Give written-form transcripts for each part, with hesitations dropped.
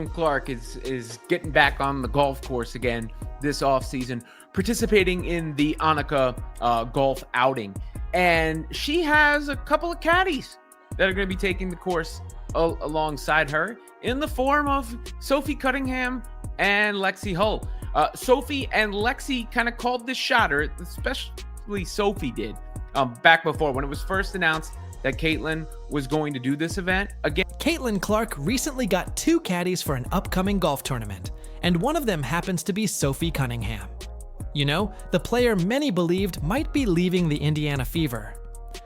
Clark is getting back on the golf course again this offseason, participating in the Annika golf outing. And she has a couple of caddies that are going to be taking the course alongside her in the form of Sophie Cunningham and Lexie Hull. Sophie and Lexie kind of called this shot, or especially Sophie did, back before when it was first announced that Caitlin was going to do this event. Again, Caitlin Clark recently got 2 caddies for an upcoming golf tournament, and one of them happens to be Sophie Cunningham. You know, the player many believed might be leaving the Indiana Fever.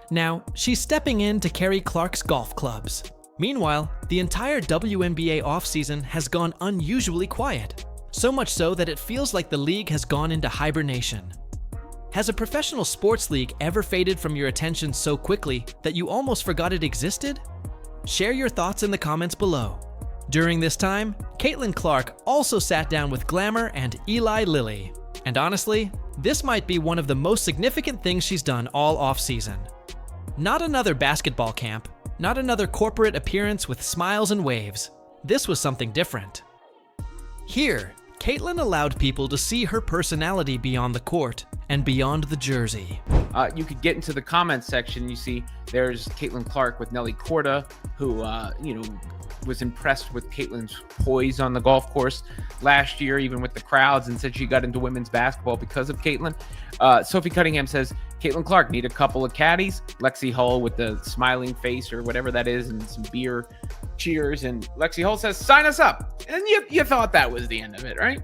Now, she's stepping in to carry Clark's golf clubs. Meanwhile, the entire WNBA offseason has gone unusually quiet, so much so that it feels like the league has gone into hibernation. Has a professional sports league ever faded from your attention so quickly that you almost forgot it existed? Share your thoughts in the comments below. During this time, Caitlin Clark also sat down with Glamour and Eli Lilly. And honestly, this might be one of the most significant things she's done all off-season. Not another basketball camp, not another corporate appearance with smiles and waves. This was something different. Here, Caitlin allowed people to see her personality beyond the court and beyond the jersey. You could get into the comments section. You see there's Caitlin Clark with Nelly Korda, who, was impressed with Caitlin's poise on the golf course last year, even with the crowds, and said she got into women's basketball because of Caitlin. Sophie Cunningham says, Caitlin Clark need a couple of caddies. Lexie Hull with the smiling face or whatever that is and some beer cheers. And Lexie Hull says, sign us up. And you thought that was the end of it, right?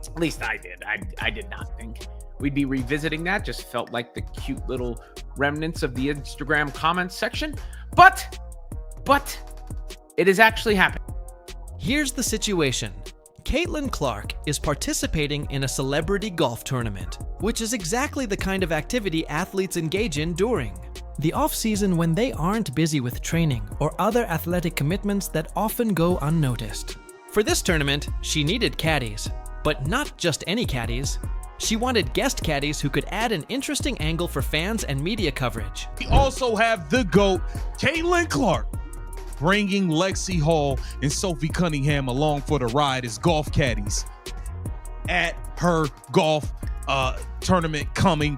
At least I did. I did not think we'd be revisiting that. Just felt like the cute little remnants of the Instagram comments section. But it is actually happening. Here's the situation. Caitlin Clark is participating in a celebrity golf tournament, which is exactly the kind of activity athletes engage in during the off-season when they aren't busy with training or other athletic commitments that often go unnoticed. For this tournament, she needed caddies, but not just any caddies. She wanted guest caddies who could add an interesting angle for fans and media coverage. We also have the GOAT, Caitlin Clark, bringing Lexie Hull and Sophie Cunningham along for the ride as golf caddies at her golf tournament coming.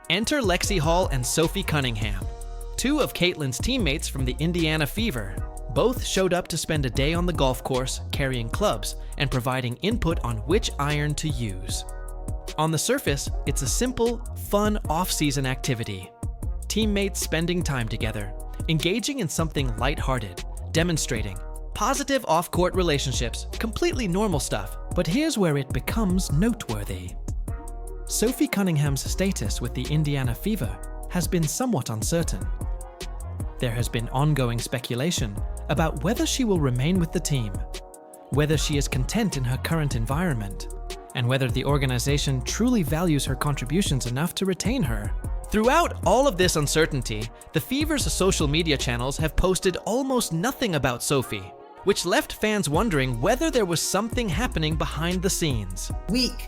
Enter Lexie Hull and Sophie Cunningham, 2 of Caitlin's teammates from the Indiana Fever. Both showed up to spend a day on the golf course carrying clubs and providing input on which iron to use. On the surface, it's a simple, fun off-season activity. Teammates spending time together, engaging in something lighthearted, demonstrating positive off-court relationships, completely normal stuff. But here's where it becomes noteworthy. Sophie Cunningham's status with the Indiana Fever has been somewhat uncertain. There has been ongoing speculation about whether she will remain with the team, whether she is content in her current environment, and whether the organization truly values her contributions enough to retain her. Throughout all of this uncertainty, the Fever's social media channels have posted almost nothing about Sophie, which left fans wondering whether there was something happening behind the scenes. Weak.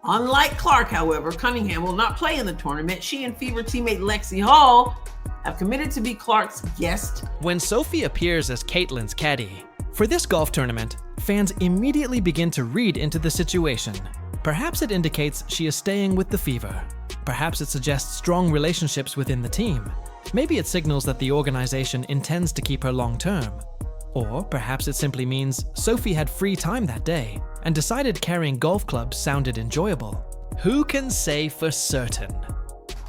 Unlike Clark, however, Cunningham will not play in the tournament. She and Fever teammate Lexie Hull have committed to be Clark's guest. When Sophie appears as Caitlin's caddy for this golf tournament, fans immediately begin to read into the situation. Perhaps it indicates she is staying with the Fever. Perhaps it suggests strong relationships within the team. Maybe it signals that the organization intends to keep her long term. Or perhaps it simply means Sophie had free time that day and decided carrying golf clubs sounded enjoyable. Who can say for certain?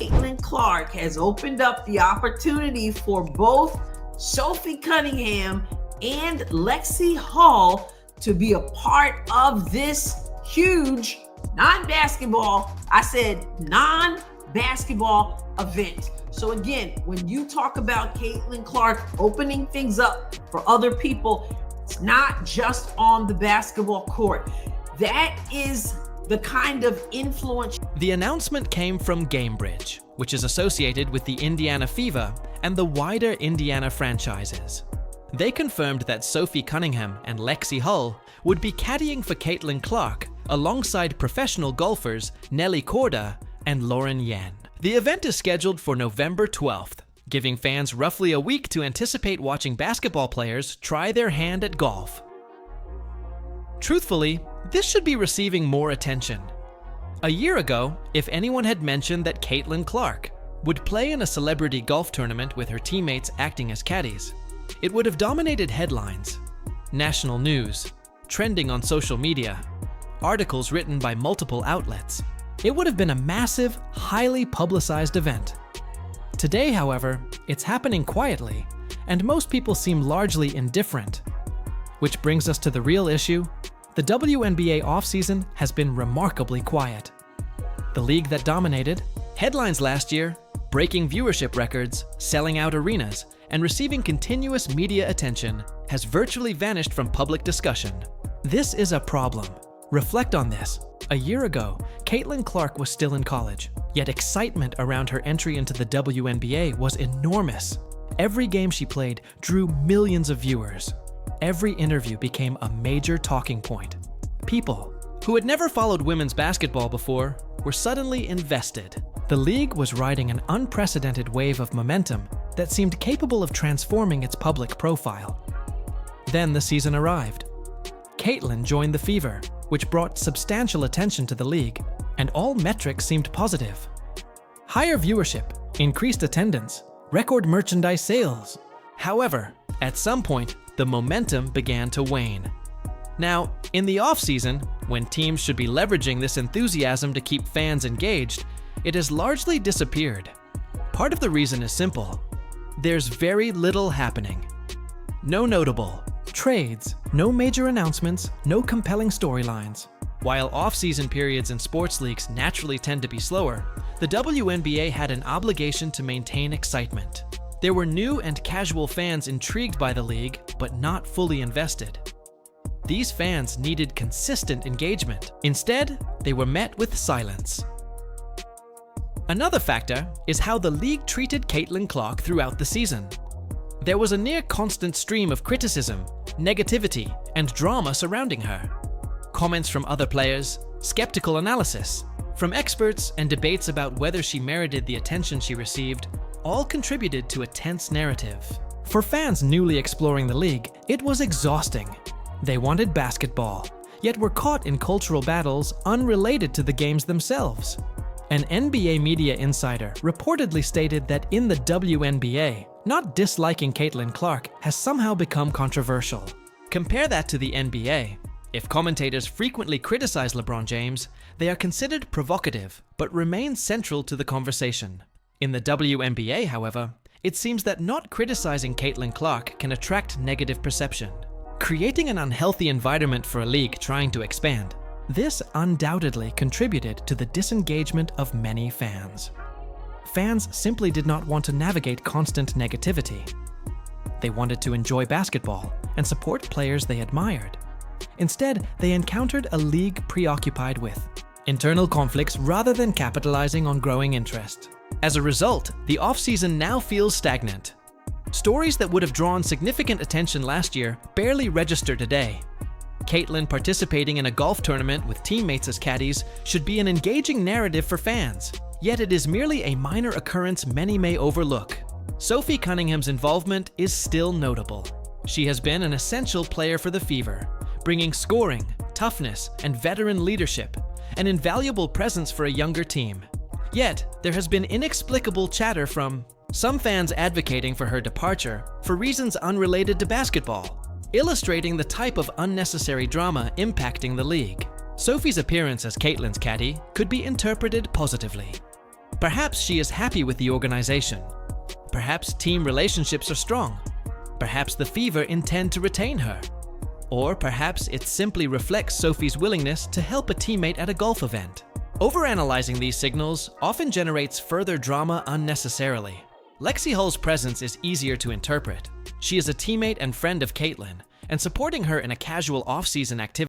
Caitlin Clark has opened up the opportunity for both Sophie Cunningham and Lexie Hull to be a part of this huge non-basketball, I said non-basketball event. So again, when you talk about Caitlin Clark opening things up for other people, it's not just on the basketball court. That is the kind of influence. The announcement came from Gamebridge, which is associated with the Indiana Fever and the wider Indiana franchises. They confirmed that Sophie Cunningham and Lexie Hull would be caddying for Caitlin Clark alongside professional golfers Nelly Korda and Lauren Yen. The event is scheduled for November 12th, giving fans roughly a week to anticipate watching basketball players try their hand at golf. Truthfully, this should be receiving more attention. A year ago, if anyone had mentioned that Caitlin Clark would play in a celebrity golf tournament with her teammates acting as caddies, it would have dominated headlines, national news, trending on social media, articles written by multiple outlets. It would have been a massive, highly publicized event. Today, however, it's happening quietly, and most people seem largely indifferent. Which brings us to the real issue. The WNBA offseason has been remarkably quiet. The league that dominated, headlines last year, breaking viewership records, selling out arenas, and receiving continuous media attention, has virtually vanished from public discussion. This is a problem. Reflect on this. A year ago, Caitlin Clark was still in college, yet excitement around her entry into the WNBA was enormous. Every game she played drew millions of viewers. Every interview became a major talking point. People who had never followed women's basketball before were suddenly invested. The league was riding an unprecedented wave of momentum that seemed capable of transforming its public profile. Then the season arrived. Caitlin joined the Fever, which brought substantial attention to the league, and all metrics seemed positive. Higher viewership, increased attendance, record merchandise sales. However, at some point, the momentum began to wane. Now, in the offseason, when teams should be leveraging this enthusiasm to keep fans engaged, it has largely disappeared. Part of the reason is simple. There's very little happening. No notable trades, no major announcements, no compelling storylines. While off-season periods in sports leagues naturally tend to be slower, the WNBA had an obligation to maintain excitement. There were new and casual fans intrigued by the league, but not fully invested. These fans needed consistent engagement. Instead, they were met with silence. Another factor is how the league treated Caitlin Clark throughout the season. There was a near constant stream of criticism, negativity, and drama surrounding her. Comments from other players, skeptical analysis from experts, and debates about whether she merited the attention she received all contributed to a tense narrative. For fans newly exploring the league, it was exhausting. They wanted basketball, yet were caught in cultural battles unrelated to the games themselves. An NBA media insider reportedly stated that in the WNBA, not disliking Caitlin Clark has somehow become controversial. Compare that to the NBA. If commentators frequently criticize LeBron James, they are considered provocative, but remain central to the conversation. In the WNBA, however, it seems that not criticizing Caitlin Clark can attract negative perception, creating an unhealthy environment for a league trying to expand. This undoubtedly contributed to the disengagement of many fans. Fans simply did not want to navigate constant negativity. They wanted to enjoy basketball and support players they admired. Instead, they encountered a league preoccupied with internal conflicts rather than capitalizing on growing interest. As a result, the offseason now feels stagnant. Stories that would have drawn significant attention last year barely register today. Caitlin participating in a golf tournament with teammates as caddies should be an engaging narrative for fans, yet it is merely a minor occurrence many may overlook. Sophie Cunningham's involvement is still notable. She has been an essential player for the Fever, bringing scoring, toughness, and veteran leadership, an invaluable presence for a younger team. Yet, there has been inexplicable chatter from some fans advocating for her departure for reasons unrelated to basketball, illustrating the type of unnecessary drama impacting the league. Sophie's appearance as Caitlin's caddy could be interpreted positively. Perhaps she is happy with the organization. Perhaps team relationships are strong. Perhaps the Fever intend to retain her. Or perhaps it simply reflects Sophie's willingness to help a teammate at a golf event. Overanalyzing these signals often generates further drama unnecessarily. Lexie Hull's presence is easier to interpret. She is a teammate and friend of Caitlin, and supporting her in a casual off-season activity